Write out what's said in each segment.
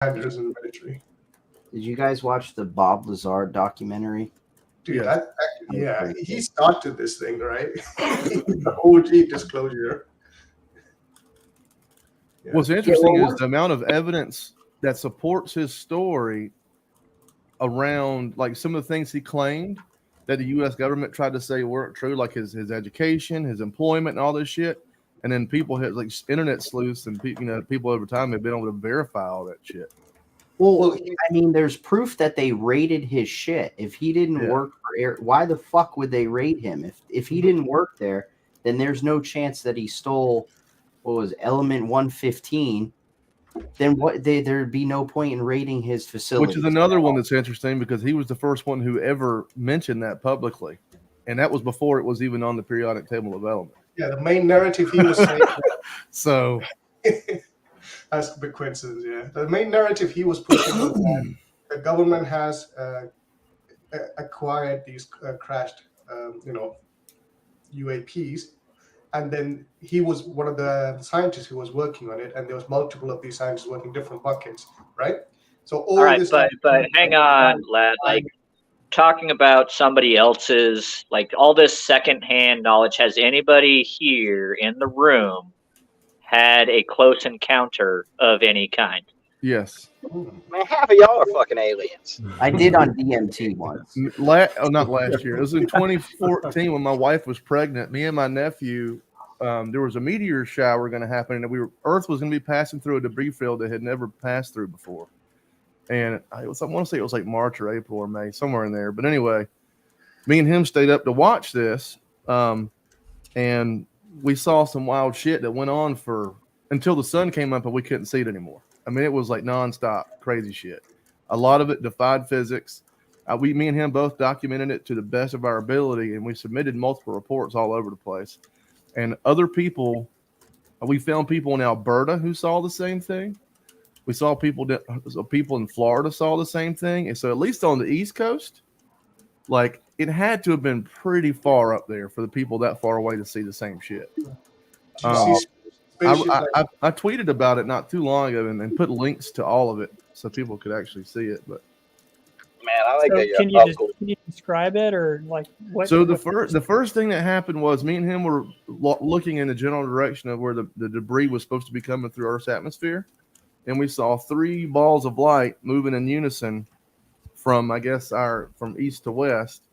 commanders in the military. Did you guys watch the Bob Lazar documentary? Dude, Yeah. he started this thing, right? The OG disclosure. Yeah. What's interesting is the amount of evidence that supports his story around, like, some of the things he claimed that the U.S. government tried to say weren't true, like his education, his employment, and all this shit. And then people hit, like, internet sleuths and people over time have been able to verify all that shit. Well, I mean, there's proof that they raided his shit. If he didn't work for Air, why the fuck would they raid him? If he didn't work there, then there's no chance that he stole what was Element 115. Then there'd be no point in raiding his facility. Which is another one that's interesting because he was the first one who ever mentioned that publicly, and that was before it was even on the periodic table of elements. Yeah, the main narrative he was saying. So. That's a big coincidence, yeah. The main narrative he was pushing was that the government has acquired these crashed, UAPs, and then he was one of the scientists who was working on it, and there was multiple of these scientists working different buckets, right? So all right, but hang on, lad. Like, talking about somebody else's, like, all this secondhand knowledge. Has anybody here in the room had a close encounter of any kind? Yes. Man, half of y'all are fucking aliens. I did on DMT once. Not last year. It was in 2014 when my wife was pregnant. Me and my nephew, there was a meteor shower going to happen, and Earth was going to be passing through a debris field that had never passed through before. And I want to say it was like March or April or May, somewhere in there. But anyway, me and him stayed up to watch this, and we saw some wild shit that went on until the sun came up and we couldn't see it anymore. I mean, it was like nonstop crazy shit. A lot of it defied physics. Me and him both documented it to the best of our ability, and we submitted multiple reports all over the place. And other people, we found people in Alberta who saw the same thing. We saw people in Florida saw the same thing. And so at least on the East Coast, like, it had to have been pretty far up there for the people that far away to see the same shit. I tweeted about it not too long ago and put links to all of it so people could actually see it. But man, I like that. Can you describe it, or like what? So the first thing that happened was me and him were looking in the general direction of where the debris was supposed to be coming through Earth's atmosphere, and we saw 3 balls of light moving in unison from east to west.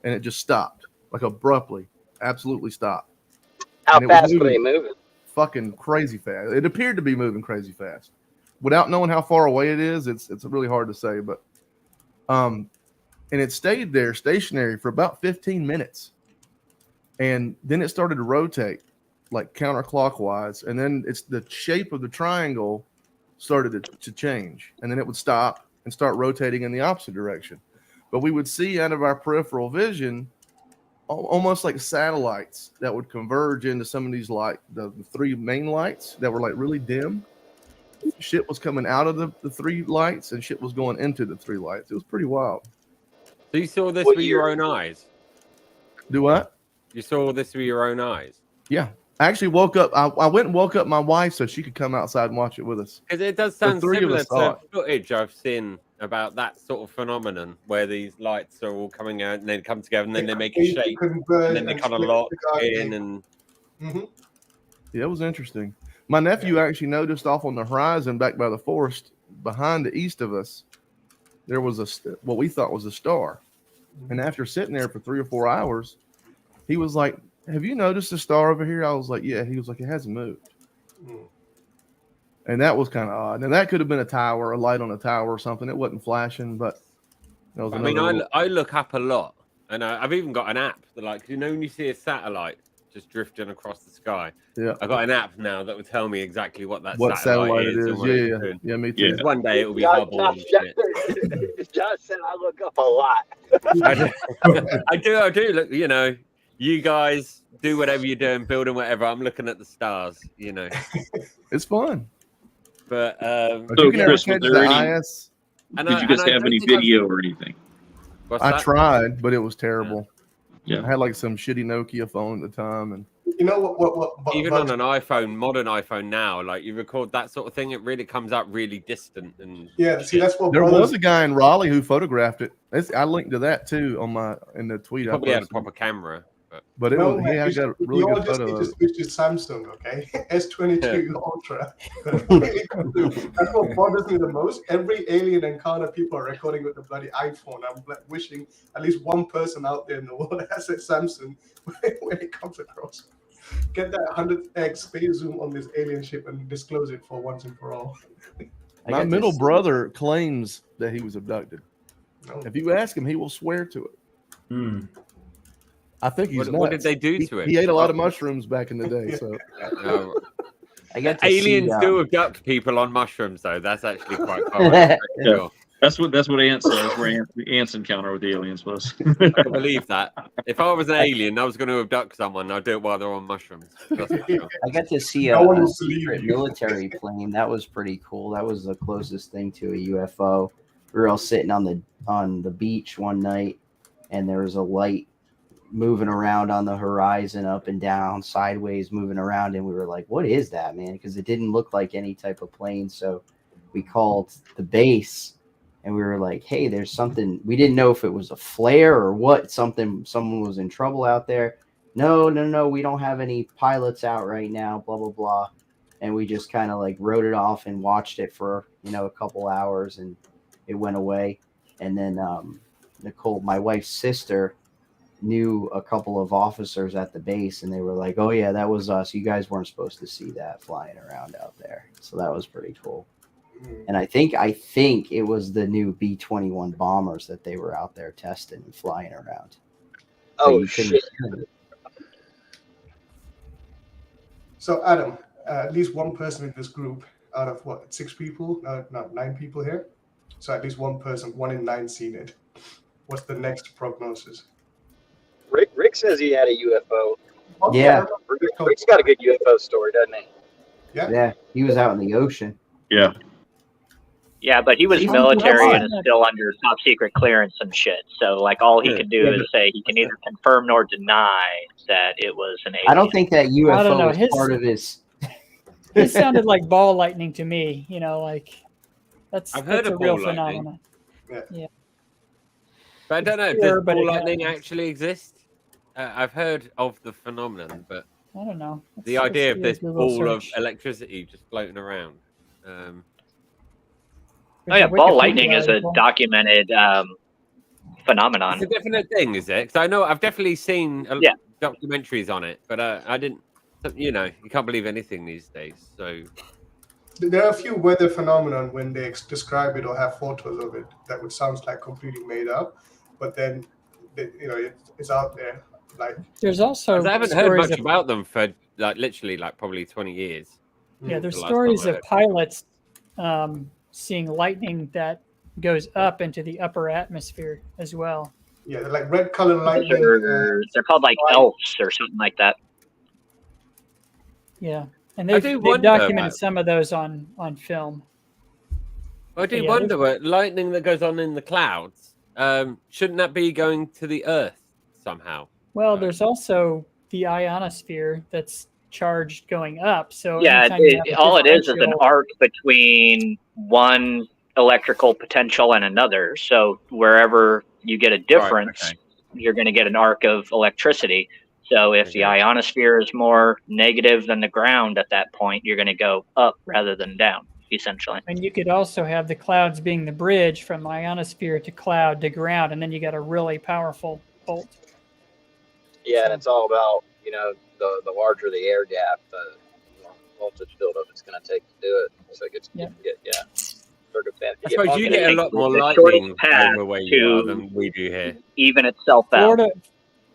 And it just stopped, like, abruptly, absolutely stopped. How fast were they moving? Fucking crazy fast. It appeared to be moving crazy fast. Without knowing how far away it is, it's really hard to say. But, and it stayed there stationary for about 15 minutes, and then it started to rotate, like, counterclockwise, and then the shape of the triangle started to change, and then it would stop and start rotating in the opposite direction. But we would see out of our peripheral vision almost like satellites that would converge into some of these, like, the 3 main lights that were, like, really dim. Shit was coming out of the 3 lights, and shit was going into the 3 lights. It was pretty wild. So you saw this with your own eyes? Do what? You saw this with your own eyes? Yeah. I actually woke up. I went and woke up my wife so she could come outside and watch it with us. Because it does sound similar to footage I've seen about that sort of phenomenon where these lights are all coming out and then come together and then they make a shape and then they kind of lock in. And yeah, it was interesting. My nephew actually noticed off on the horizon back by the forest behind the east of us, there was what we thought was a star. And after sitting there for 3 or 4 hours, he was like, "Have you noticed the star over here?" I was like, "Yeah." He was like, "It hasn't moved." And that was kind of odd. And that could have been a tower, a light on a tower or something. It wasn't flashing, but that was I look up a lot, and I've even got an app that, like, when you see a satellite just drifting across the sky, I've got an app now that will tell me exactly what satellite is. Yeah, me too. Yeah. One day it will be Hubble and shit. John said I look up a lot. I do. Look, you guys do whatever you're doing, building whatever. I'm looking at the stars. It's fun. But so Chris, did you guys have any video or anything? I tried, but it was terrible. I had like some shitty Nokia phone at the time, and you know what even on an iPhone, modern iPhone now, like you record that sort of thing, it really comes out really distant. And see, that's what there was a guy in Raleigh who photographed it. I linked to that too in the tweet. He probably had a proper camera, but it was I got a really good photo. You just switch to Samsung, okay? S22 Ultra. That's what bothers me the most. Every alien encounter, people are recording with the bloody iPhone. I'm wishing at least one person out there in the world has a Samsung when it comes across. Get that 100x space zoom on this alien ship and disclose it for once and for all. My middle brother claims that he was abducted. No. If you ask him, he will swear to it. I think he's nuts. What did they do to him? He ate a lot of mushrooms back in the day. So aliens do abduct people on mushrooms, though. That's actually quite common. Yeah. That's what Ant says. Where Ant's encounter with the aliens was. I can believe that. If I was an alien, I was going to abduct someone. I'd do it while they're on mushrooms. Sure. I got to see a secret military plane. That was pretty cool. That was the closest thing to a UFO. We were all sitting on the beach one night, and there was a light moving around on the horizon, up and down, sideways, moving around, and we were like, "What is that, man?" Because it didn't look like any type of plane. So we called the base. And we were like, hey, there's something. We didn't know if it was a flare or what. Someone was in trouble out there. No, we don't have any pilots out right now, blah, blah, blah. And we just kind of like wrote it off and watched it for, a couple hours, and it went away. And then Nicole, my wife's sister, knew a couple of officers at the base, and they were like, oh, yeah, that was us. You guys weren't supposed to see that flying around out there. So that was pretty cool. And I think it was the new B-21 bombers that they were out there testing and flying around. Oh, shit. So, Adam, at least one person in this group out of what, 6 people? No, 9 people here. So at least one person, 1 in 9 seen it. What's the next prognosis? Rick says he had a UFO. Yeah. Rick's got a good UFO story, doesn't he? Yeah. He was out in the ocean. Yeah. Yeah, but he was military and is still under top secret clearance and shit. So, like, all he could do is say he can neither confirm nor deny that it was an alien. I don't think that UFO was part of his. It sounded like ball lightning to me. That's heard a of real ball phenomenon. Yeah. But I don't know. Does ball lightning actually exist? I've heard of the phenomenon, but I don't know. The idea of this ball of electricity just floating around. Ball lightning is a documented phenomenon. It's a definite thing, is it? Because I know I've definitely seen documentaries on it, but I didn't. You can't believe anything these days. So there are a few weather phenomenon when they describe it or have photos of it that would sound like completely made up, but then it's out there. Like there's also I haven't heard much about them for literally probably 20 years. Yeah, there's stories of pilots seeing lightning that goes up into the upper atmosphere as well. Yeah, they're like red color lightning. They're called like elves or something like that. Yeah, and they've documented some of those on film. I do wonder what lightning that goes on in the clouds. Shouldn't that be going to the Earth somehow? Well, there's also the ionosphere that's charged going up. So all it is an arc between one electrical potential and another. So wherever you get a difference, you're going to get an arc of electricity. So if the ionosphere is more negative than the ground at that point, you're going to go up rather than down, essentially. And you could also have the clouds being the bridge from ionosphere to cloud to ground, and then you got a really powerful bolt. Yeah, and it's all about, the larger the air gap, the more voltage buildup it's going to take to do it. So it gets, I suppose you get a lot more lightning over where you are than we do here. Even itself out.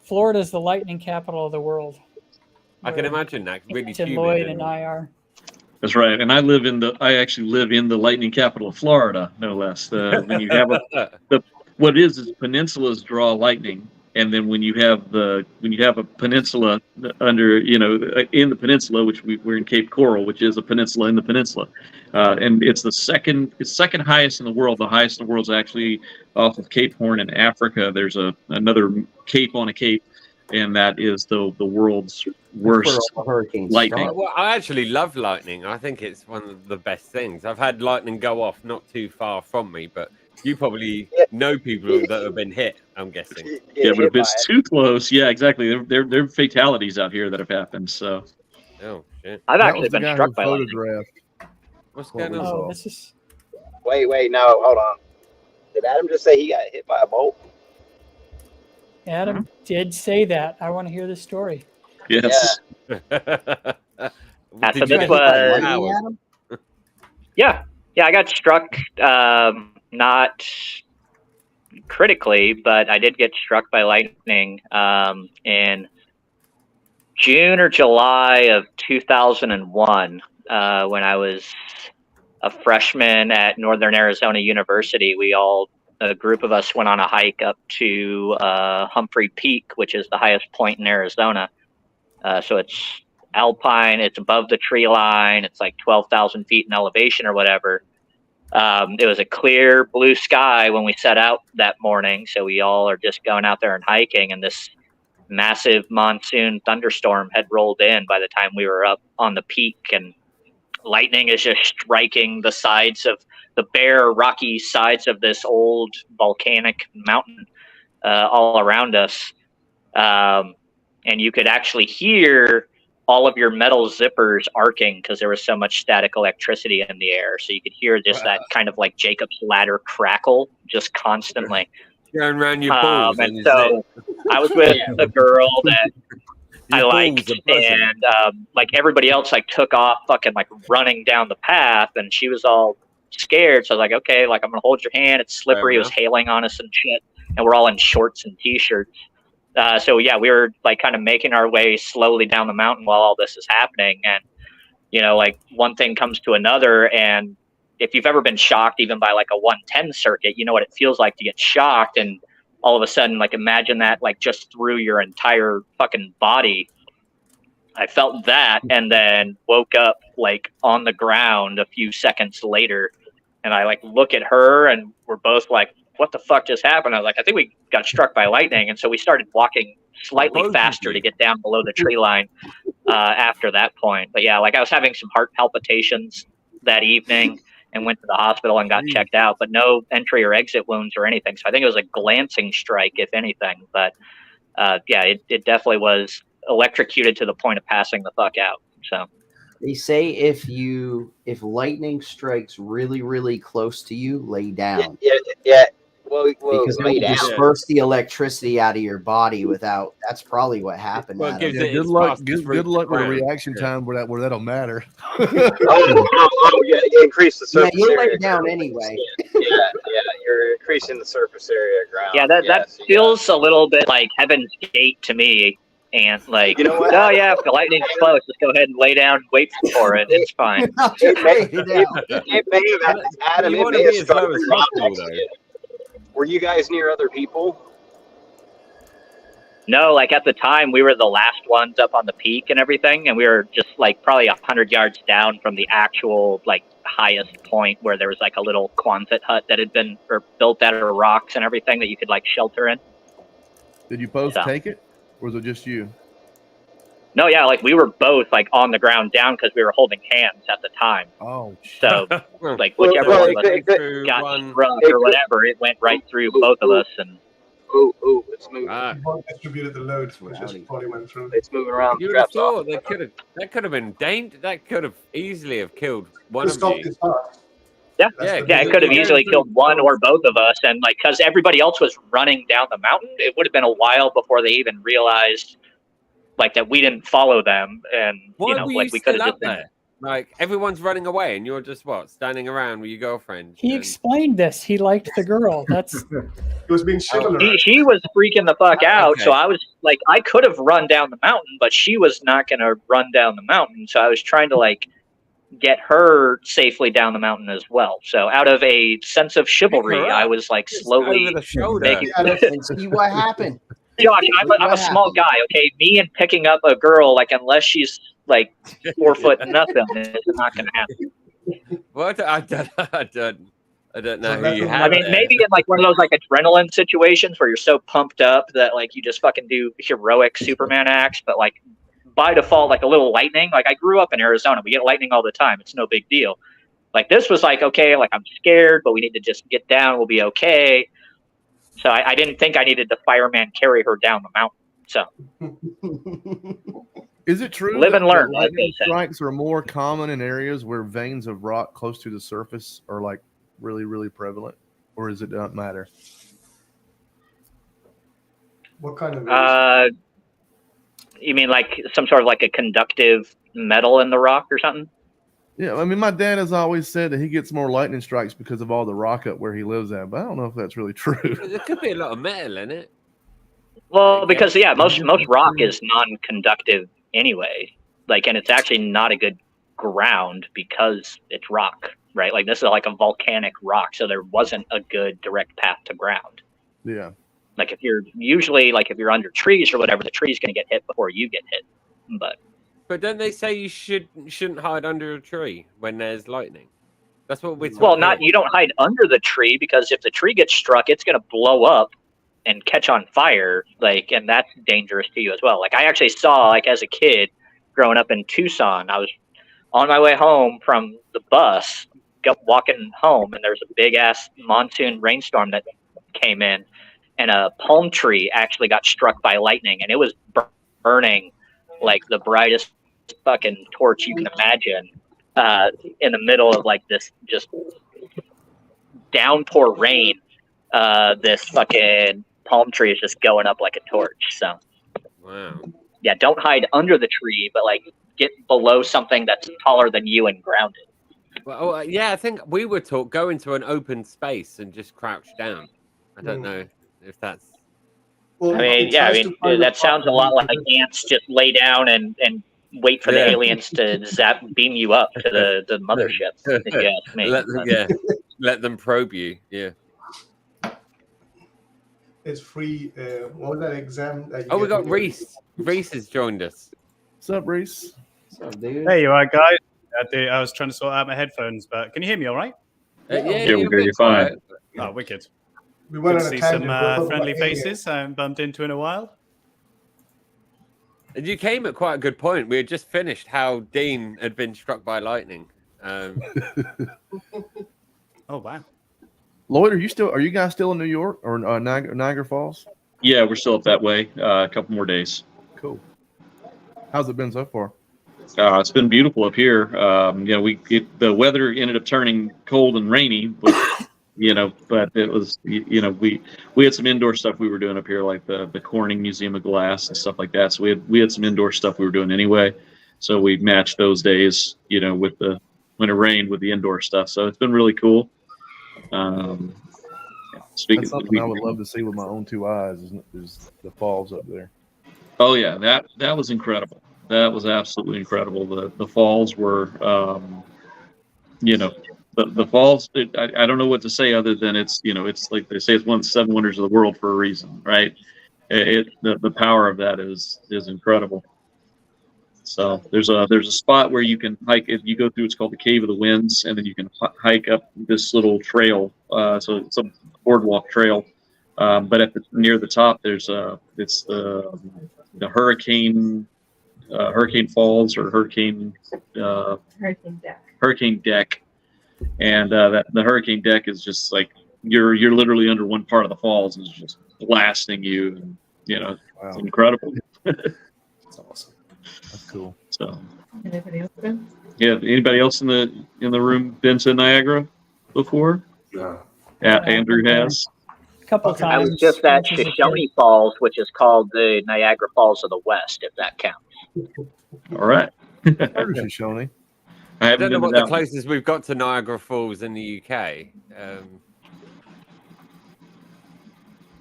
Florida is the lightning capital of the world. I can imagine that. Really humid. Lloyd and IR. That's right, and I actually live in the lightning capital of Florida, no less. When you have what is peninsulas draw lightning. And then when you have a peninsula under, in the peninsula, which we're in Cape Coral, which is a peninsula in the peninsula, and it's second highest in the world. The highest in the world is actually off of Cape Horn in Africa. There's another cape on a cape, and that is the world's worst lightning. Well, I actually love lightning. I think it's one of the best things. I've had lightning go off not too far from me, but you probably know people that have been hit, I'm guessing. Yeah, but if it's too close, yeah, exactly. There are fatalities out here that have happened. So, oh shit! I've actually been struck by lightning. What's going on? Oh, this is. Wait, no, hold on. Did Adam just say he got hit by a bolt? Adam did say that. I want to hear the story. Yes. So this was. Yeah, I got struck. Not critically, but I did get struck by lightning in June or July of 2001 when I was a freshman at Northern Arizona University. A group of us went on a hike up to Humphrey Peak, which is the highest point in Arizona. So it's alpine, it's above the tree line, it's like 12,000 feet in elevation or whatever. It was a clear blue sky when we set out that morning, so we all are just going out there and hiking, and this massive monsoon thunderstorm had rolled in by the time we were up on the peak, and lightning is just striking the sides of the bare, rocky sides of this old volcanic mountain all around us. And you could actually hear all of your metal zippers arcing because there was so much static electricity in the air. So you could hear just that kind of like Jacob's ladder crackle just constantly. Going around your balls. And so I was with a girl that I liked, and like everybody else, like took off fucking like running down the path, and she was all scared. So I was like, okay, like I'm gonna hold your hand. It's slippery. It was hailing on us and shit, and we're all in shorts and t-shirts. So yeah, we were like kind of making our way slowly down the mountain while all this is happening, and like one thing comes to another. And if you've ever been shocked even by like a 110 circuit, you know what it feels like to get shocked, and all of a sudden, like imagine that like just through your entire fucking body. I felt that, and then woke up like on the ground a few seconds later, and I like look at her, and we're both like, what the fuck just happened? I was like, I think we got struck by lightning. And so we started walking slightly faster to get down below the tree line after that point. But yeah, like I was having some heart palpitations that evening and went to the hospital and got checked out, but no entry or exit wounds or anything. So I think it was a glancing strike, if anything. But yeah, it definitely was electrocuted to the point of passing the fuck out. So they say if lightning strikes really, really close to you, lay down. Yeah. Well, because it will disperse the electricity out of your body without. That's probably what happened. Well, good luck with a reaction time where that'll matter. You increase the surface. Yeah, you lay down anyway. Yeah, you're increasing the surface area of ground. Yeah, that feels a little bit like Heaven's Gate to me. And like, you know what? Oh yeah, if the lightning's close, just go ahead and lay down and wait for it. It's fine. It may have, Adam, it may have struck right next to you. Were you guys near other people? No, like at the time we were the last ones up on the peak and everything, and we were just like probably 100 yards down from the actual like highest point where there was like a little Quonset hut that had been built out of rocks and everything that you could like shelter in. Did you both take it, or was it just you? No, yeah, like we were both like on the ground down because we were holding hands at the time. Oh, so like whichever one of us got struck or whatever, it went right through both of us. And it's moving. Distributed the loads, which just probably went through. It's moving around. You would have thought that could have been dangerous. That could have easily have killed one of you. Yeah, it could have easily killed one or both of us, and like because everybody else was running down the mountain, it would have been a while before they even realized. Like that we didn't follow them, and like we could have just been. Like everyone's running away, and you're just standing around with your girlfriend. He explained this. He liked the girl. That's he was being chivalrous. She was freaking the fuck out. Okay. So I was like, I could have run down the mountain, but she was not going to run down the mountain. So I was trying to like get her safely down the mountain as well. So out of a sense of chivalry, I was like slowly making. And see what happened. Josh, I'm a small guy, okay? Me and picking up a girl, like, unless she's, like, 4 foot nothing, it's not going to happen. What? I done. I don't know who you had. I mean, maybe in like one of those like adrenaline situations where you're so pumped up that like you just fucking do heroic Superman acts, but like by default, like a little lightning. Like I grew up in Arizona, we get lightning all the time. It's no big deal. Like this was like, okay, like I'm scared, but we need to just get down. We'll be okay. So I didn't think I needed the fireman carry her down the mountain. So is it true live and learn? Lightning strikes are more common in areas where veins of rock close to the surface are like really, really prevalent, or does it not matter? What kind of? You mean like some sort of like a conductive metal in the rock or something? Yeah, I mean, my dad has always said that he gets more lightning strikes because of all the rock up where he lives at, but I don't know if that's really true. There could be a lot of metal in it. Well, because most rock is non-conductive anyway. Like, and it's actually not a good ground because it's rock, right? Like this is like a volcanic rock, so there wasn't a good direct path to ground. Yeah. Like if you're under trees or whatever, the tree's going to get hit before you get hit. But don't they say you shouldn't hide under a tree when there's lightning? That's what we're talking about. You don't hide under the tree because if the tree gets struck, it's going to blow up and catch on fire, like, and that's dangerous to you as well. Like I actually saw, like as a kid growing up in Tucson, I was on my way home from the bus, walking home, and there's a big ass monsoon rainstorm that came in, and a palm tree actually got struck by lightning, and it was burning like the brightest fucking torch you can imagine, in the middle of like this just downpour rain. This fucking palm tree is just going up like a torch. So, wow. Yeah, don't hide under the tree, but like get below something that's taller than you and grounded. Well, yeah, I think we were taught go into an open space and just crouch down. I don't know if that's. Well, that sounds a lot like ants just lay down and wait for the aliens to beam you up to the mothership. If you ask me. Let them probe you. Yeah. It's free. What was that exam? That we got Reese. Reese has joined us. What's up, Reese? What's up, dude? Hey, you all right, guys? I was trying to sort out my headphones, but can you hear me all right? Yeah, we hear you fine. Oh, wicked. We went Good on to a see some tangent. friendly faces I haven't bumped into in a while. And you came at quite a good point. We had just finished how Dean had been struck by lightning. Oh, wow. Lloyd, are you guys still in New York or Niagara Falls? Yeah, we're still up that way. A couple more days. Cool. How's it been so far? It's been beautiful up here. The weather ended up turning cold and rainy, but it was, we had some indoor stuff we were doing up here, like the Corning Museum of Glass and stuff like that. So we had some indoor stuff we were doing anyway. So we matched those days, with when it rained with the indoor stuff. So it's been really cool. That's something I would love to see with my own two eyes is the falls up there. Oh yeah, that was incredible. That was absolutely incredible. The falls were, the falls. I don't know what to say other than it's like they say it's one of the 7 wonders of the world for a reason, right? The power of that is incredible. So there's a spot where you can hike. If you go through, it's called the Cave of the Winds, and then you can hike up this little trail. So it's a boardwalk trail, but near the top it's the Hurricane Falls or Hurricane Deck, and the Hurricane Deck is just like you're literally under one part of the falls and it's just blasting you, and Wow. It's incredible. That's awesome. That's cool. So, Anybody else been? yeah. Anybody else in the room been to Niagara before? No. Yeah, Andrew has. A couple I times. was just at as a kid. Shoshone Falls, which is called the Niagara Falls of the West, if that counts. All right. Where's Shoshone? I don't know what the closest we've got to Niagara Falls in the UK.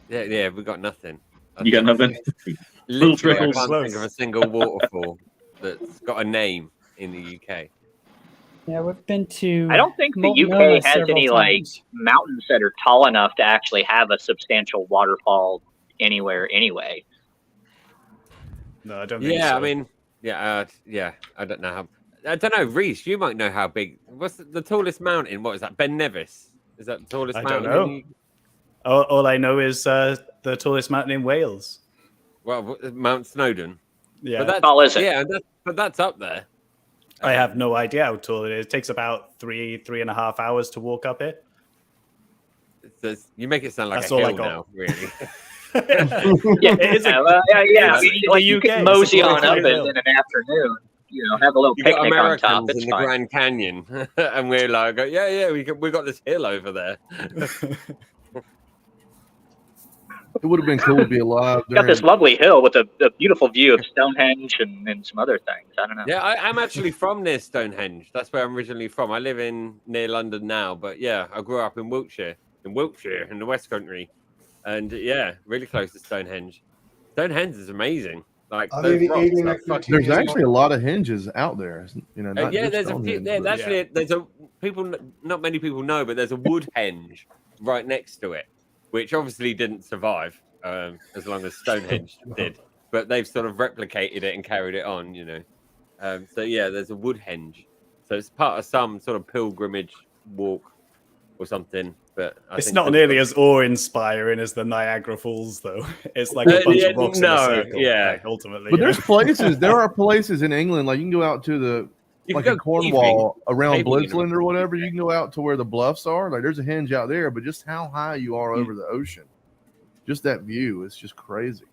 Yeah, we've got nothing. You got nothing? Literally, I trickles. can't think of a single waterfall that's got a name in the UK. Yeah, we've been to. I don't think the Multnomah UK has several any times. mountains that are tall enough to actually have a substantial waterfall anywhere anyway. No, I don't think Yeah, so. I mean, I don't know how. I don't know, Reese. You might know how big. What's the tallest mountain? What is that? Ben Nevis. Is that the tallest I mountain? don't know. All I know is the tallest mountain in Wales. Well, Mount Snowdon. Yeah. But that's, How tall is it? Yeah, but that's up there. I have no idea how tall it is. It takes about 3.5 hours to walk up it. You make it sound like That's a all I hill got. now, really. Yeah, It is a- yeah. I mean, the like you UK, can it's a mosey on clear up hill. in an afternoon. You know, have a little You got picnic on Americans top. It's in the fine. Grand Canyon, and we're like, yeah, we got this hill over there. It would have been cool to be alive. Got this lovely hill with a beautiful view of Stonehenge and some other things. I don't know. Yeah, I'm actually from near Stonehenge. That's where I'm originally from. I live near London now, but yeah, I grew up in Wiltshire, in the West Country, and yeah, really close to Stonehenge. Stonehenge is amazing. Like Are those there any rocks alien are activity? fucking There's Yes, actually a lot of hinges out there. You know, not yeah, just there's a few. Stonehenge, but- There's a people. Not many people know, but there's a Woodhenge right next to it, which obviously didn't survive as long as Stonehenge did. But they've sort of replicated it and carried it on, you know. So yeah, there's a Woodhenge. So it's part of some sort of pilgrimage walk or something. But It's not nearly as awe-inspiring as the Niagara Falls, though. It's like a bunch of rocks in a circle. Yeah, like, ultimately. But you there's know? places. There are places in England, like you can go out to the You like can in go Cornwall around caving in Blitzland or whatever. You can go out to where the bluffs are. Like there's a hinge out there, but just how high you are over the ocean, just that view is just crazy.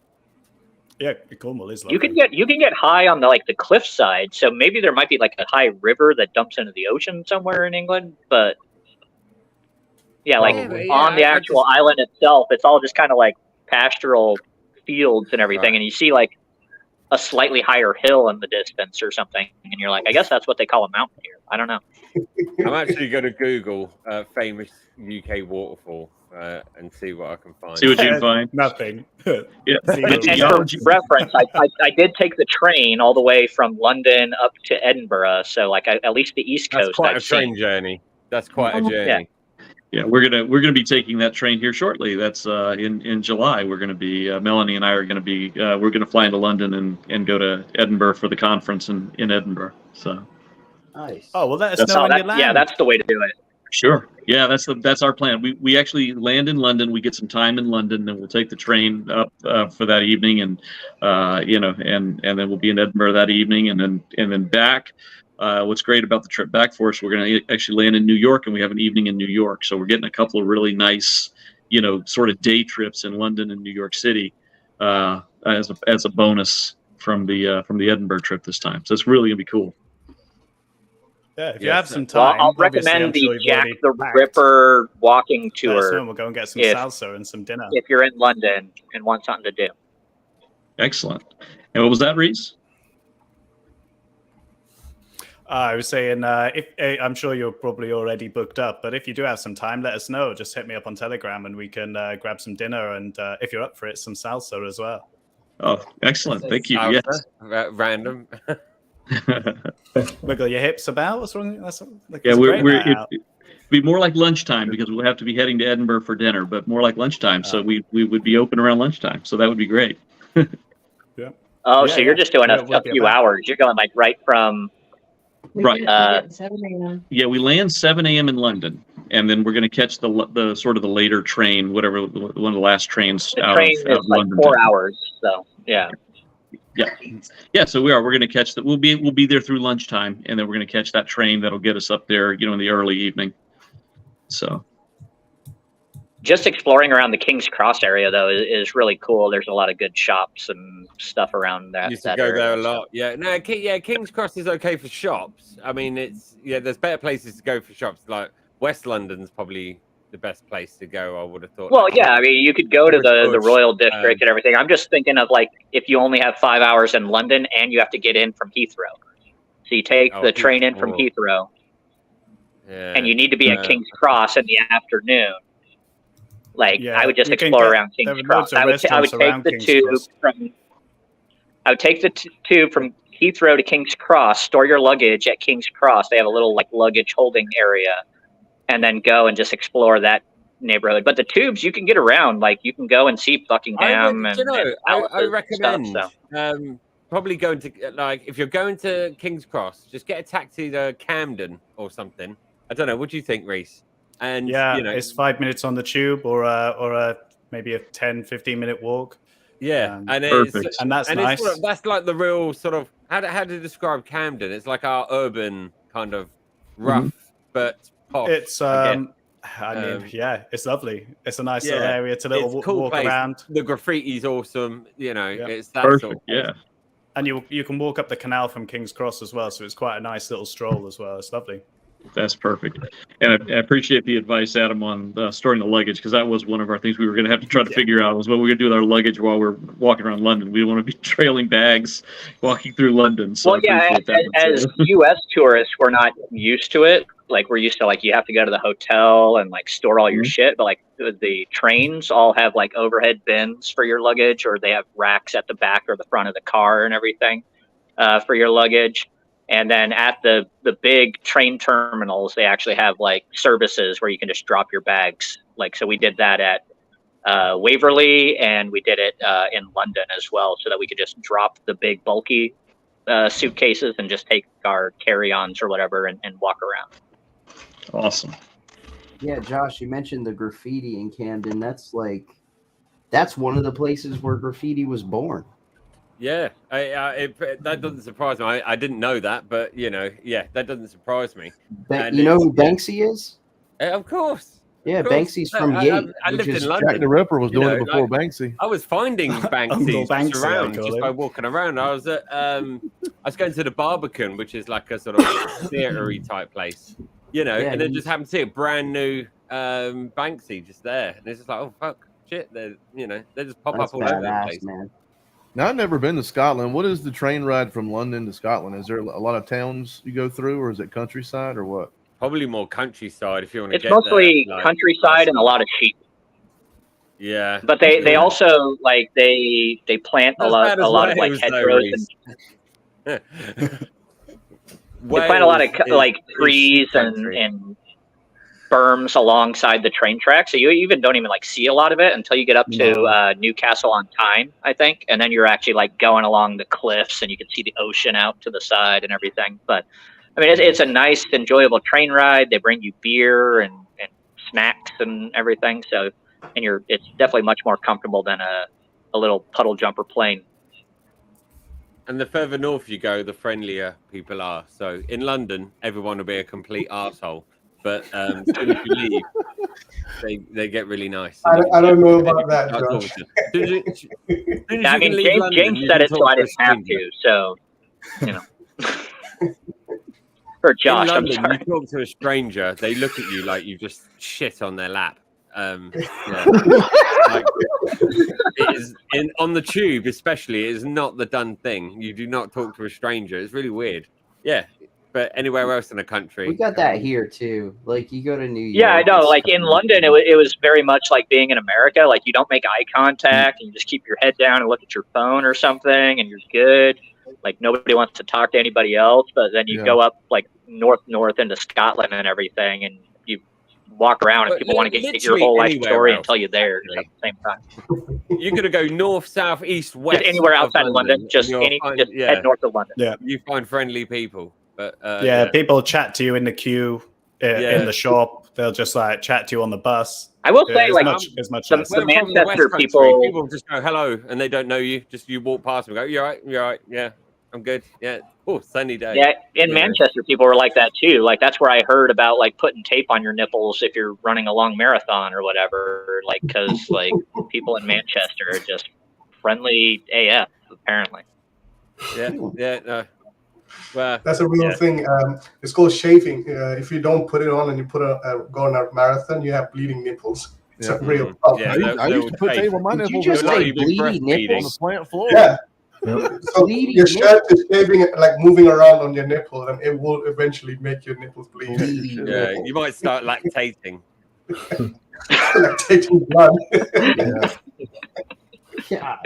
Yeah, Cornwall is. You can get high on the cliff side, so maybe there might be like a high river that dumps into the ocean somewhere in England. But yeah, like on the actual island itself, it's all just kind of like pastoral fields and everything, and you see like a slightly higher hill in the distance or something, and you're like, I guess that's what they call a mountain here. I don't know. I'm actually going to Google famous UK waterfall and see what I can find. See what you can find. Nothing. Yeah. And for reference, I did take the train all the way from London up to Edinburgh, so like at least the East Coast. That's quite I've a train seen. journey. That's quite a journey. Yeah, we're gonna be taking that train here shortly. That's in July. We're gonna be Melanie and I are gonna be we're gonna fly into London and go to Edinburgh for the conference in Edinburgh. So Nice. Oh well, let us know when you land. Yeah, that's the way to do it. sure. Yeah, that's our plan. We actually land in London. We get some time in London, then we'll take the train up for that evening, and and then we'll be in Edinburgh that evening, and then back. What's great about the trip back for us, we're going to actually land in New York, and we have an evening in New York. So we're getting a couple of really nice, sort of day trips in London and New York City as a bonus from the Edinburgh trip this time. So it's really gonna be cool. Yeah, if you have some time, I'll obviously, I'm recommend sure the you've Jack already the packed. Ripper walking Let us tour. know and we'll go and get some if- salsa and some dinner. If you're in London and want something to do. Excellent. And what was that, Reese? I was saying, if I'm sure you're probably already booked up, but if you do have some time, let us know. Just hit me up on Telegram, and we can grab some dinner, and if you're up for it, some salsa as well. Oh, excellent. Thank you. Salsa, Yes. Random. Wiggle your hips about. What's wrong? That's like, Yeah, it's a great night it'd out. be more like lunchtime because we'll have to be heading to Edinburgh for dinner, but more like lunchtime. So we would be open around lunchtime. So that would be great. Yeah. Oh, Yeah, so you're yeah. just doing Yeah, a we'll be few about. hours. You're going like right from Right. 7 a.m. Yeah, we land 7 a.m. in London, and then we're going to catch the sort of the later train, whatever one of the last trains the out train of, out is of like London. 4 hours. So yeah. Yeah. So we're going to catch that. We'll be there through lunchtime, and then we're going to catch that train that'll get us up there, in the early evening. So. Just exploring around the King's Cross area though is really cool. There's a lot of good shops and stuff around that. Used to that go area. there a lot. Yeah, no, King's Cross is okay for shops. I mean, there's better places to go for shops. Like West London's probably the best place to go. I would have thought. Well, yeah, I mean, you could go to the Bush, Royal District and everything. I'm just thinking of like if you only have 5 hours in London and you have to get in from Heathrow. So you take the train in from Heathrow, and you need to be at King's Cross in the afternoon. Like Yeah, I would just you can explore get- around there King's are Cross. loads of I would restaurants take around the King's tube Cross. from. I would take the tube from Heathrow to King's Cross. Store your luggage at King's Cross. They have a little like luggage holding area, and then go and just explore that neighborhood. But the tubes you can get around. Like you can go and see Buckingham and I palaces and recommend stuff, so. probably going to like if you're going to King's Cross, just get a taxi to Camden or something. I don't know. What do you think, Reese? And yeah, you know, it's 5 minutes on the tube or maybe a 10-15 minute walk. yeah, and Perfect. And that's and nice. it's that's like the real sort of how to describe Camden. It's like our urban kind of rough but posh. It's I guess. I mean, yeah, it's lovely. It's a nice little Yeah, area to it's a cool walk place. around. The graffiti's awesome. You know, Yeah. it's that Perfect. sort of place. Yeah. And you can walk up the canal from King's Cross as well, so it's quite a nice little stroll as well. It's lovely. That's perfect. And I appreciate the advice, Adam, on storing the luggage, because that was one of our things we were going to have to try to figure out was what we're going to do with our luggage while we're walking around London. We don't want to be trailing bags walking through London. So Well, yeah, as U.S. tourists, we're not used to it. Like, we're used to, like, you have to go to the hotel and, like, store all your shit. But, like, the trains all have, like, overhead bins for your luggage, or they have racks at the back or the front of the car and everything for your luggage. And then at the big train terminals, they actually have, like, services where you can just drop your bags. Like, so we did that at Waverley, and we did it in London as well, so that we could just drop the big bulky suitcases and just take our carry-ons or whatever and walk around. Awesome. Yeah, Josh, you mentioned the graffiti in Camden. That's one of the places where graffiti was born. Yeah, that doesn't surprise me. I didn't know that, but you know, yeah, that doesn't surprise me. You know who Banksy is? Of course. Yeah, Of course. Janksy's from Yate. I lived in London. Jack the Ripper was You doing know, it before like, Banksy. I was finding Banksy Banksy, around I call just him. by walking around. I was at I was going to the Barbican, which is like a sort of theatre-y type place, you know, Yeah, and then just happened to see a brand new Banksy just there, and it's just like, oh fuck, shit, they just pop That's up all over the badass, place. man. Now, I've never been to Scotland. What is the train ride from London to Scotland? Is there a lot of towns you go through, or is it countryside, or what? Probably more countryside if you want to It's get mostly there, like, countryside and a lot of sheep. Yeah, But they also, like, they plant a lot of like Wales, though, hedgerows Reese. and they plant a lot of like trees and berms alongside the train track, so you even don't even like see a lot of it until you get up to Newcastle on Tyne, I think, and then you're actually like going along the cliffs and you can see the ocean out to the side and everything. But I mean, it's a nice, enjoyable train ride. They bring you beer and snacks and everything, so it's definitely much more comfortable than a little puddle jumper plane. And the further north you go, the friendlier people are. So in London, everyone will be a complete arsehole. But as soon as you leave, they get really nice. I don't know about that, Josh. I mean, James said it, so I didn't have to. So, you know. Or Josh, in London, I'm sorry. you talk to a stranger, they look at you like you just shit on their lap. Yeah. Like, it is on the tube, especially. It is not the done thing. You do not talk to a stranger. It's really weird. Yeah. But anywhere else in the country, We got that here too. Like, you go to New York. Yeah, I know. Like in London, it was very much like being in America. Like, you don't make eye contact, and you just keep your head down and look at your phone or something, and you're good. Like, nobody wants to talk to anybody else. But then you go up like north into Scotland and everything, and you walk around, and people want to get your whole life story and tell you there at the same time. You're gonna go north, south, east, west. Just anywhere outside of London. Just head north of London. Yeah, you find friendly people. But, people chat to you in the queue, in the shop. They'll just like chat to you on the bus. I will say, like, as much the Manchester people just go hello, and they don't know you. Just you walk past them, and go, "You're right, you're right, yeah, I'm good, yeah." Oh, sunny day. Yeah, in Manchester, people were like that too. Like, that's where I heard about like putting tape on your nipples if you're running a long marathon or whatever. Like, because like people in Manchester are just friendly AF, apparently. Yeah. Well, that's a real thing. It's called chafing. If you don't put it on and you go on a marathon, you have bleeding nipples. It's a real problem. I used to put tape on my nipples. You just say bleeding nipples on the plant floor. Yeah. So your shirt is shaving, like moving around on your nipple, and it will eventually make your nipples bleed. Yeah, you might start lactating. Lactating blood. Yeah.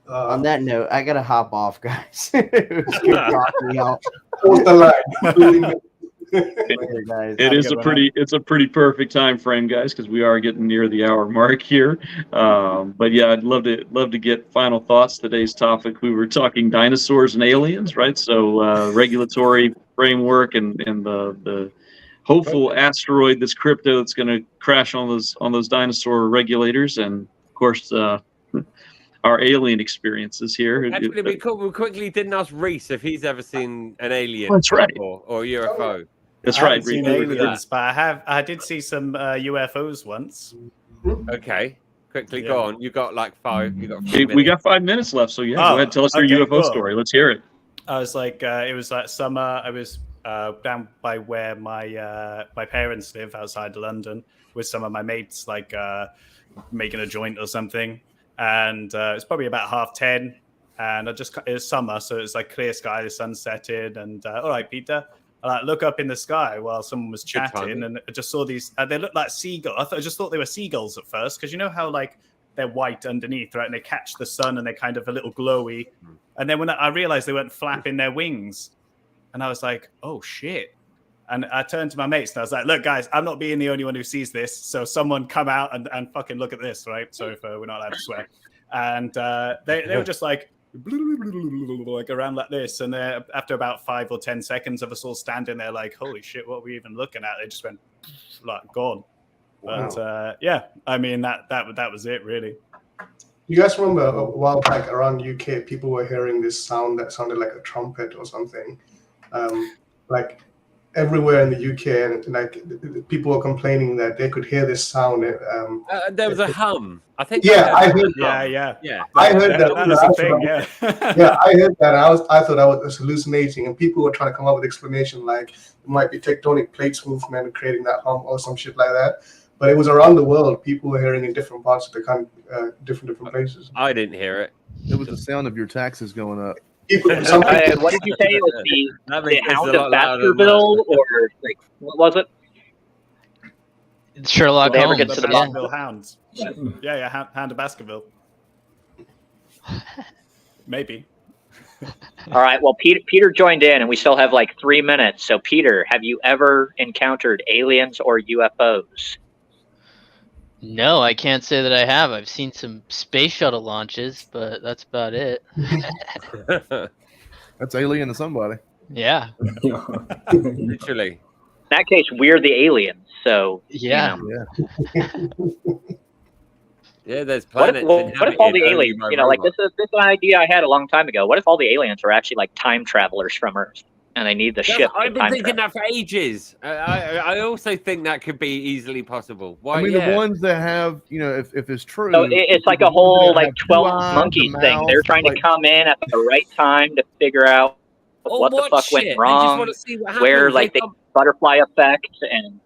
On that note, I gotta hop off, guys. It was good talking to y'all. Hold the line. Later, guys. It's a pretty perfect time frame, guys, because we are getting near the hour mark here. But yeah, I'd love to get final thoughts. Today's topic, we were talking dinosaurs and aliens, right? So regulatory framework and the hopeful asteroid, this crypto that's going to crash on those dinosaur regulators, and of course our alien experiences here. Actually, we quickly didn't ask Reese if he's ever seen an alien That's right. or UFO. That's I right. haven't seen aliens, but I did see some UFOs once. Okay, quickly go on. You got like 5. You got. We got 5 minutes left, so yeah, go ahead. Tell us your UFO story. Let's hear it. I was like, it was like summer. I was down by where my parents live outside London with some of my mates, like making a joint or something. And it's probably about 10:30, and it was summer, so it's like clear sky, the sun setting, and all right, Peter. I look up in the sky while someone was chatting, and I just saw these. They looked like seagulls. I just thought they were seagulls at first, because you know how like they're white underneath, right? And they catch the sun, and they're kind of a little glowy. And then when I realized they weren't flapping their wings, and I was like, "Oh shit!" And I turned to my mates, and I was like, "Look, guys, I'm not being the only one who sees this. So someone come out and fucking look at this, right?" So if we're not allowed to swear, and they were just like around like this, and after about 5 or 10 seconds of us all standing there like, holy shit, what are we even looking at? They just went like gone. Wow. But yeah, I mean that was it really. You guys remember a while back around UK, people were hearing this sound that sounded like a trumpet or something, like everywhere in the UK, and like people were complaining that they could hear this sound. There was a hum. I think. Yeah, I heard. Yeah. I heard that. That was a thing. Yeah. Yeah, I heard that. I thought I was hallucinating, and people were trying to come up with explanation like it might be tectonic plates movement creating that hum or some shit like that. But it was around the world. People were hearing in different parts of the country, different places. I didn't hear it. It was the sound of your taxes going up. What did you say? It was the Hound of Baskerville, or like what was it? Sherlock Did they ever Holmes. get to the Baskerville Hounds. Yeah, Hound of Baskerville. Maybe. All right. Well, Peter joined in, and we still have like 3 minutes. So, Peter, have you ever encountered aliens or UFOs? No, I can't say that I have. I've seen some space shuttle launches, but that's about it. That's alien to somebody. Yeah. Literally. In that case, we're the aliens. So yeah. Yeah, there's What planets. if all the aliens, like this is an idea I had a long time ago. What if all the aliens are actually like time travelers from Earth, and they need the ship? I've been thinking that for ages. I also think that could be easily possible. Why? I mean, the ones that have, if it's true. So it's like a whole like 12 monkeys thing. They're trying to come in at the right time to figure out what the fuck went wrong, where like the butterfly effect, and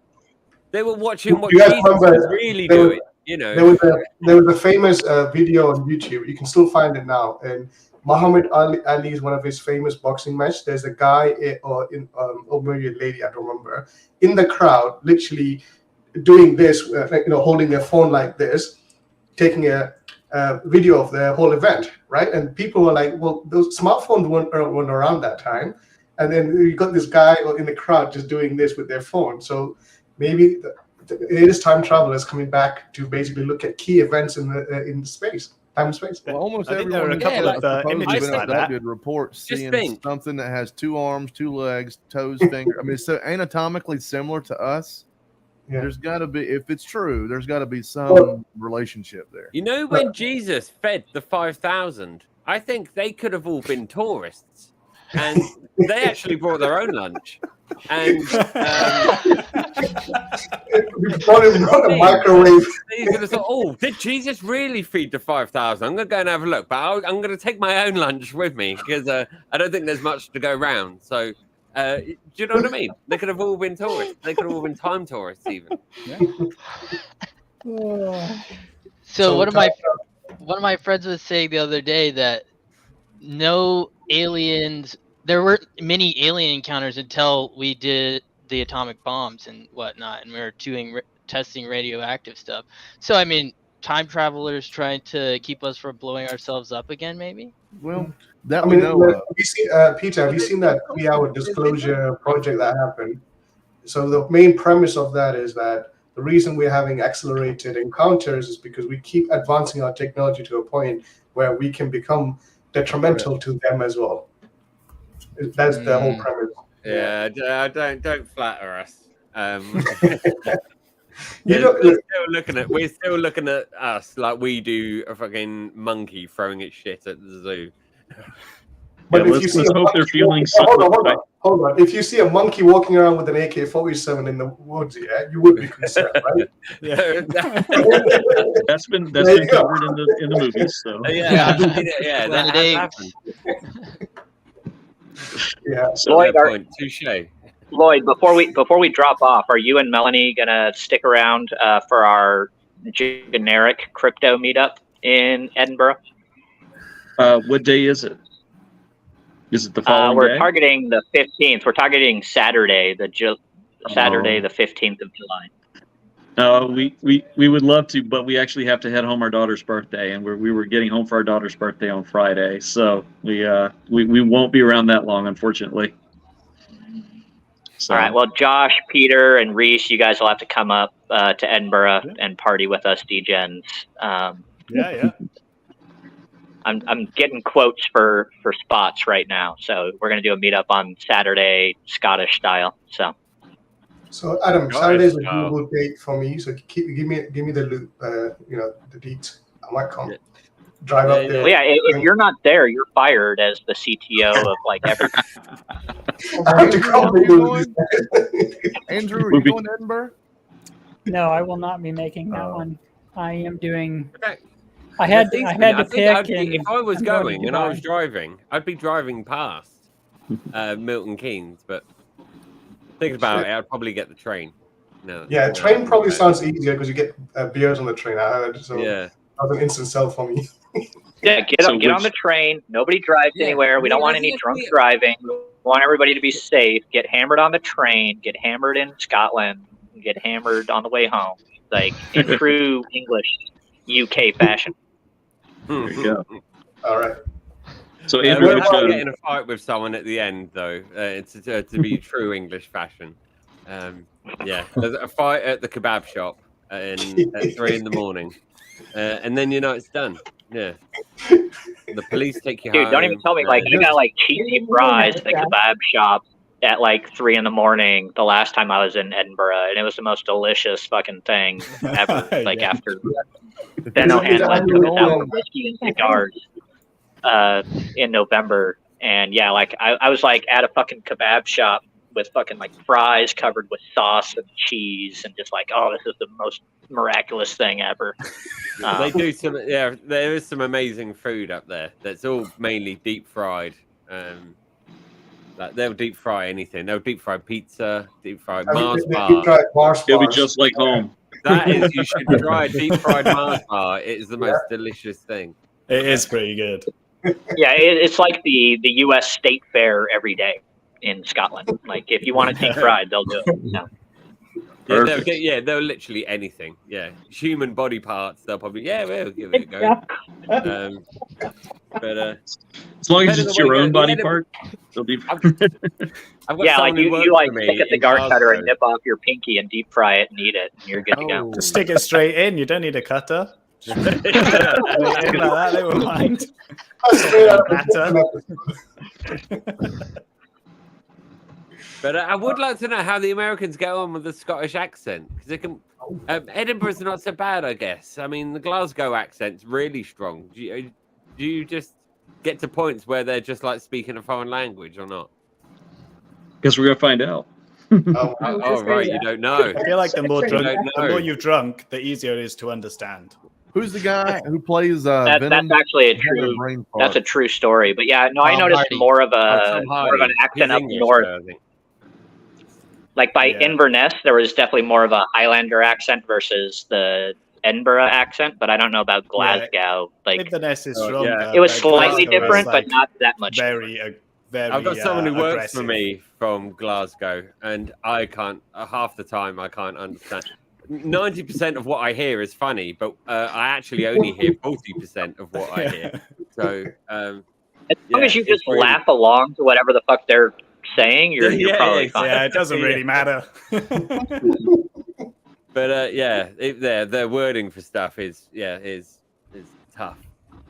they were watching what Jesus was really doing. There was a famous video on YouTube. You can still find it now. And Muhammad Ali is one of his famous boxing matches. There's a guy or maybe a lady, I don't remember, in the crowd, literally doing this, holding their phone like this, taking a video of the whole event, right? And people were like, "Well, those smartphones weren't around that time." And then you got this guy in the crowd just doing this with their phone. So maybe it is time travelers coming back to basically look at key events in space, time and space. Well, almost I think everyone there are a couple of images like that did reports seeing something that has 2 arms, 2 legs, toes, fingers. I mean, it's so anatomically similar to us. Yeah. There's got to be, if it's true, there's got to be some relationship there. You know, when Jesus fed the 5,000, I think they could have all been tourists, and they actually brought their own lunch. And a microwave. Oh, did Jesus really feed the 5,000? I'm going to go and have a look, but I'm going to take my own lunch with me because I don't think there's much to go round. So, do you know what I mean? They could have all been tourists. They could have all been time tourists, even. Yeah. So one of my friends was saying the other day that no aliens. There weren't many alien encounters until we did the atomic bombs and whatnot, and we were testing radioactive stuff. So, I mean, time travelers trying to keep us from blowing ourselves up again, maybe? Well, Peter, have you seen that 3-hour disclosure project that happened? So the main premise of that is that the reason we're having accelerated encounters is because we keep advancing our technology to a point where we can become detrimental to them as well. That's the whole premise. Yeah, don't flatter us. We're still looking at us like we do a fucking monkey throwing its shit at the zoo. But Yeah, if you see let's a hope they're monkey feeling hold on. If you see a monkey walking around with an AK-47 in the woods, yeah, you would be concerned, right? Yeah, That's been covered in the movies. So yeah, that has happened. Yeah. So Lloyd, Fair point. Touche. Lloyd, before we drop off, are you and Melanie gonna stick around for our generic crypto meetup in Edinburgh? what day is it? Is it the following We're day? targeting the 15th. We're targeting Saturday, Saturday the 15th of July. No, we would love to, but we actually have to head home our daughter's birthday, and we were getting home for our daughter's birthday on Friday, so we won't be around that long, unfortunately. So. All right. Well, Josh, Peter, and Reese, you guys will have to come up to Edinburgh and party with us, D-Gens. Yeah. I'm getting quotes for spots right now, so we're gonna do a meetup on Saturday, Scottish style. So Adam, Saturday's a doable date for me. So give me the loop, the date. I might come. Drive up there. Well, yeah, if you're not there, you're fired as the CTO of like everything. I have to come. Andrew, are you going to Edinburgh? No, I will not be making that one. I am doing. Okay. I had to pick. If I was going and I was Dubai. driving, I'd be driving past Milton Keynes. But thinking about it, I'd probably get the train. No. Yeah, train probably sounds easier because you get beers on the train. I heard. So yeah, that was an instant sell for me. Yeah, get on the train. Nobody drives anywhere. We don't want any drunk driving. We want everybody to be safe. Get hammered on the train. Get hammered in Scotland. Get hammered on the way home. Like in true English UK fashion. There you go. All right. So Andrew, we'll have to get in a fight with someone at the end, though, to be true English fashion. Yeah, there's a fight at the kebab shop at 3 a.m, and then it's done. Yeah, the police take you home. Dude, don't even tell me. Like you got like cheesy fries at the kebab shop at like 3 a.m. the last time I was in Edinburgh, and it was the most delicious fucking thing ever. Like after Ben O'Hanlon took us out for whiskey and cigars in November, and yeah, like I was like at a fucking kebab shop with fucking like fries covered with sauce and cheese, and just like, oh, this is the most miraculous thing ever. They do some, yeah. There is some amazing food up there. That's all mainly deep fried. Like they'll deep fry anything. They'll deep fry pizza, deep fried Mars bar. It'll be just like home. That is, you should try a deep fried Mars bar. It is the most delicious thing. It is pretty good. Yeah, it's like the U.S. State Fair every day in Scotland. Like if you want it deep fried, they'll do it. Yeah, they'll literally anything. Yeah, human body parts. They'll probably we'll give it a go. But as long as it's your own body part, they'll be. Like you like stick at the guard cutter and nip off your pinky and deep fry it and eat it, and you're good to go. Just stick it straight in. You don't need a cutter. Like that, they won't mind. But I would like to know how the Americans get on with the Scottish accent, because they can. Edinburgh's not so bad, I guess. I mean, the Glasgow accent's really strong. Do you just get to points where they're just like speaking a foreign language or not? Guess we're gonna find out. Right, you don't know. I feel like the more you've drunk, the easier it is to understand. Who's the guy who plays Venom? That's actually a true story. But yeah, no, I noticed more of an accent up north. Like by Inverness, there was definitely more of a Highlander accent versus the Edinburgh accent, but I don't know about Glasgow. Like Inverness is stronger. It was slightly different, but not that much. Very. I've got someone who works for me from Glasgow, and I can't. Half the time, I can't understand. 90% of what I hear is funny, but I actually only hear 40% of what I hear. So as long as you just laugh along to whatever the fuck they're saying, you're probably fine. Yeah, it doesn't really matter. But their wording for stuff is tough.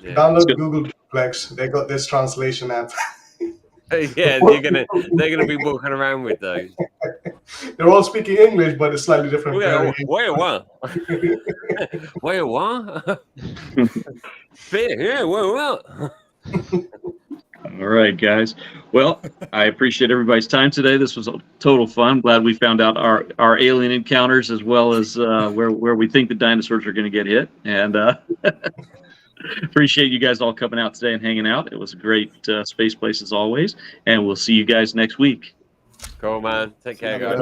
Yeah. Download Google Plex. They got this translation app. Yeah, they're gonna be walking around with those. They're all speaking English, but it's slightly different. Wait, what? Wait, what? Yeah, what? All right, guys. Well, I appreciate everybody's time today. This was a total fun. Glad we found out our alien encounters as well as where we think the dinosaurs are going to get hit. And appreciate you guys all coming out today and hanging out. It was a great SpacePlace as always. And we'll see you guys next week. Cool, man. Take care, guys.